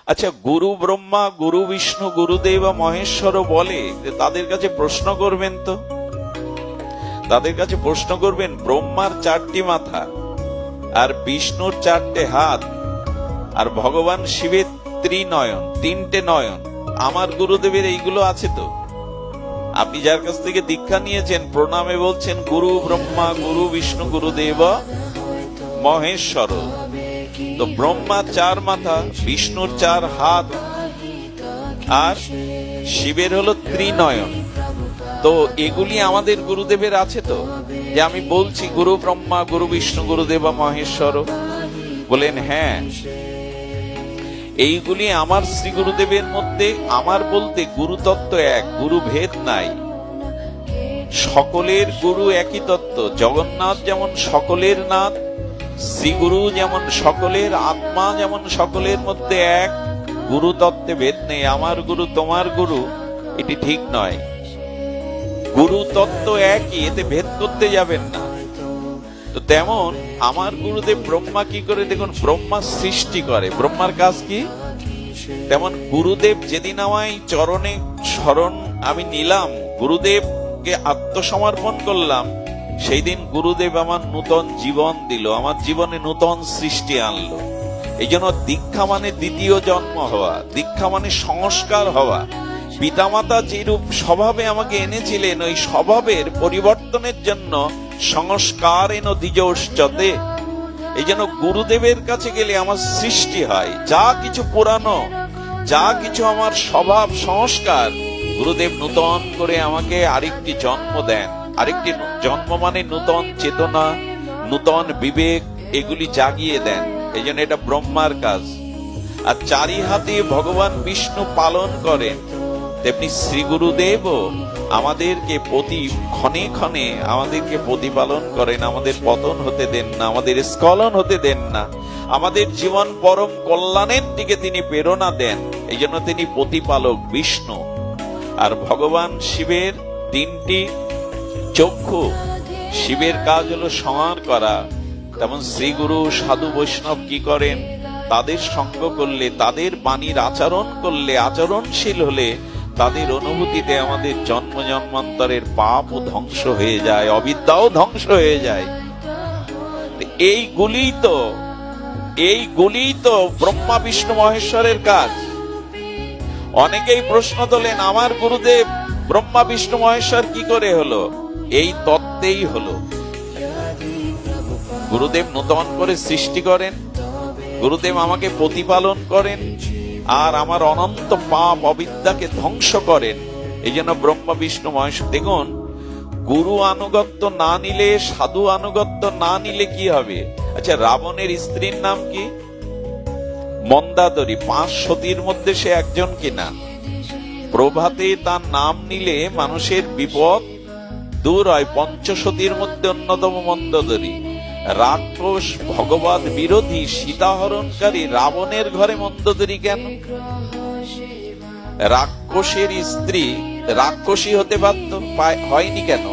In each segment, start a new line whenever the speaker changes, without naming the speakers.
আচ্ছা, গুরু ব্রহ্মা, গুরু বিষ্ণু, গুরুদেব মহেশ্বর বলে যে তাদের কাছে প্রশ্ন করবেন, তো তাদের কাছে প্রশ্ন করবেন, ব্রহ্মার 4টি মাথা আর বিষ্ণুর 4টে হাত আর ভগবান শিবের ত্রিনয়ন, 3টে নয়ন, আমার গুরুদেবের এইগুলো আছে তো? আপনি যার কাছ থেকে দীক্ষা নিয়েছেন প্রণামে বলছেন গুরু ব্রহ্মা, গুরু বিষ্ণু, গুরুদেব মহেশ্বর। তো ব্রহ্মা 4 মাথা, বিষ্ণুর 4 হাত আর শিবের হলো ত্রিনয়ন। তো এগুলি আমাদের গুরুদেবের আছে তো? যে আমি বলছি গুরু ব্রহ্মা, গুরু বিষ্ণু, গুরুদেব মহেশ্বর, বলেন হ্যাঁ, এইগুলি আমার শ্রী গুরুদেবের মধ্যে। আমার বলতে গুরু তত্ত্ব এক, গুরু ভেদ নাই, সকলের গুরু একই তত্ত্ব। জগন্নাথ যেমন সকলের নাথ, শ্রী গুরু যেমন সকলের আত্মা, যেমন সকলের মধ্যে এক, গুরু তত্ত্বে ভেদ নেই। আমার গুরু তোমার গুরু এটি ঠিক নয়, গুরু তত্ত্ব একই, এতে ভেদ করতে যাবেন না। তো তেমন আমার গুরুদেব ব্রহ্মা কি করে, দেখুন, ব্রহ্মা সৃষ্টি করে, ব্রহ্মার কাজ কি? তেমন গুরুদেব যেদিন আমায় চরণে শরণ আমি নিলাম, গুরুদেবকে আত্মসমর্পণ করলাম, সেই দিন গুরুদেব আমার নূতন জীবন দিল, আমার জীবনে নূতন সৃষ্টি আনলো। এই জন্য দীক্ষা মানে দ্বিতীয় জন্ম হওয়া, দীক্ষা মানে সংস্কার হওয়া। পিতামাতা যেরূপ স্বভাবে আমাকে এনেছিলেন, ওই স্বভাবের পরিবর্তনের জন্য সংস্কার এনো দ্বিজোশ্চতে। এই জন্য গুরুদেবের কাছে গেলে আমার সৃষ্টি হয়, যা কিছু পুরানো, যা কিছু আমার স্বভাব সংস্কার, গুরুদেব নূতন করে আমাকে আরেকটি জন্ম দেন। আরেকটি জন্ম মানে নূতন চেতনা, নূতন বিবেক, এগুলি জাগিয়ে দেন। এই জন্য এটা ব্রহ্মার কাজ। আর 4 হাতে ভগবান বিষ্ণু পালন করেন, তেমনি শ্রী গুরুদেবও আমাদেরকে প্রতি ক্ষণে ক্ষণে আমাদেরকে প্রতিপালন করেন, আমাদের পতন হতে দেন না, আমাদের স্খলন হতে দেন না, আমাদের জীবন পরম কল্যাণের দিকে তিনি প্রেরণা দেন। এই জন্য তিনি প্রতিপালক বিষ্ণু। আর ভগবান শিবের 3টি চক্ষু, শিবের কাজ হলো সংহার করা। তেমন শ্রী গুরু সাধু বৈষ্ণব কি করেন, তাদের সঙ্গ করলে, তাদের বাণীর আচরণ করলে, আচরণশীল হলে, তাদের অনুভূতিতে আমাদের জন্ম জন্মান্তরের পাপও ধ্বংস হয়ে যায়, অবিদ্যাও ধ্বংস হয়ে যায়। এইগুলিই তো ব্রহ্মা বিষ্ণু মহেশ্বরের কাজ। অনেকেই প্রশ্ন তোলেন, আমার গুরুদেব ব্রহ্মা বিষ্ণু মহেশ্বর কি করে হলো? এই তত্ত্বেই হলো। গুরুদেব নূতন করে সৃষ্টি করেন, গুরুদেব আমাকে প্রতিপালন করেন, আর আমার অনন্ত পাপ অবিদ্যাকে ধ্বংস করেন। এই জন্য ব্রহ্মা বিষ্ণু মহেশ্বর। দেখুন, গুরু আনুগত্য না নিলে, সাধু আনুগত্য না নিলে কি হবে? আচ্ছা, রাবণের স্ত্রীর নাম কি? মন্দাদরী। 5 সতীর মধ্যে সে একজন কিনা? প্রভাতে তার নাম নিলে মানুষের বিপদ দূর হয়। 5 সতীর মধ্যে অন্যতম মন্দাদরী। রাক্ষস, ভগবত বিরোধী, সীতাহরণকারী রাবণের ঘরে মন্দোদরী কেন? রাক্ষসের স্ত্রী রাক্ষসী হতে বাধ্য হয়নি কেন?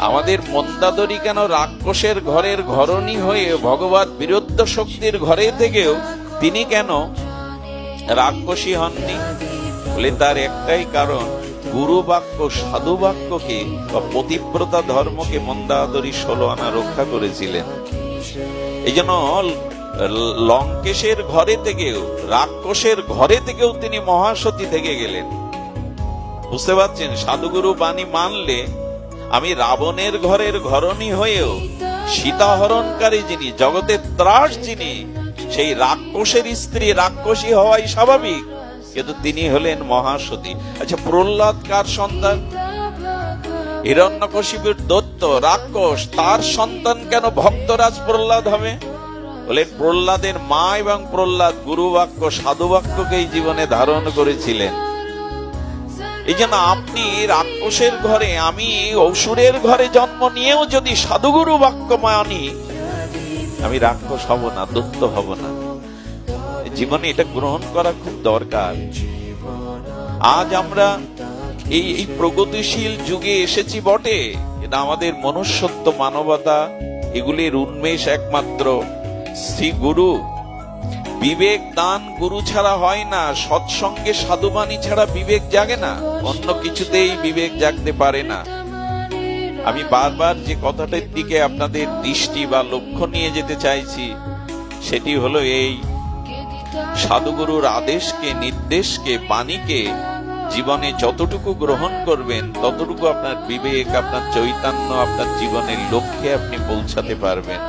আমাদের মন্দাদরী কেন রাক্ষসের ঘরের ঘরণী হয়ে ভগবত বিরুদ্ধ শক্তির ঘরে থেকেও তিনি কেন রাক্ষসী হননি? বলে তার একটাই কারণ, গুরু বাক্য, সাধু বাক্যকে বা পতিব্রতা ধর্মকে মন্দাদরী 16 আনা রক্ষা করেছিলেন। এই জন্য লঙ্কেশের ঘরে থেকেও, রাক্ষসের ঘরে থেকেও তিনি মহাসতী থেকে গেলেন। বুঝতে পারছেন? সাধুগুরু বাণী মানলে আমি রাবণের ঘরের ঘরণী হয়েও সীতাহরণকারী যিনি, জগতের ত্রাস যিনি, সেই রাক্ষসের স্ত্রী রাক্ষসী হওয়াই স্বাভাবিক, কিন্তু তিনি হলেন মহাসতী। আচ্ছা, প্রহ্লাদ কার সন্তান? হিরণ্যকশিপুর দৈত্য রাক্ষস, তার সন্তান কেন ভক্তরাজ প্রহ্লাদ হবে? বলে প্রহ্লাদের মা এবং প্রহ্লাদ গুরু বাক্য, সাধু বাক্যকেই জীবনে ধারণ করেছিলেন। এই জন্য আপনি রাক্ষসের ঘরে, আমি অসুরের ঘরে জন্ম নিয়েও যদি সাধুগুরু বাক্য মানি, আমি রাক্ষস হব না, দৈত্য হব না। জীবনে এটা গ্রহণ করা খুব দরকার। আজ আমরা এই প্রগতিশীল যুগে এসেছি বটে, এটা আমাদের মনুষ্যত্ব, মানবতা, এগুলির উন্মেষ একমাত্র শ্রী গুরু বিবেক দান গুরু ছাড়া হয় না, সৎসঙ্গে সাধুবাণী ছাড়া বিবেক জাগে না, অন্য কিছুতেই বিবেক জাগতে পারে না। আমি বারবার যে কথাটার দিকে আপনাদের দৃষ্টি বা লক্ষ্য নিয়ে যেতে চাইছি সেটি হলো এই, সাধুগুরুর আদেশকে, নির্দেশকে, বাণীকে জীবনে যতটুকু গ্রহণ করবেন ততটুকু আপনার বিবেক, আপনার চৈতন্য, আপনার জীবনের লক্ষ্যে আপনি পৌঁছাতে পারবেন।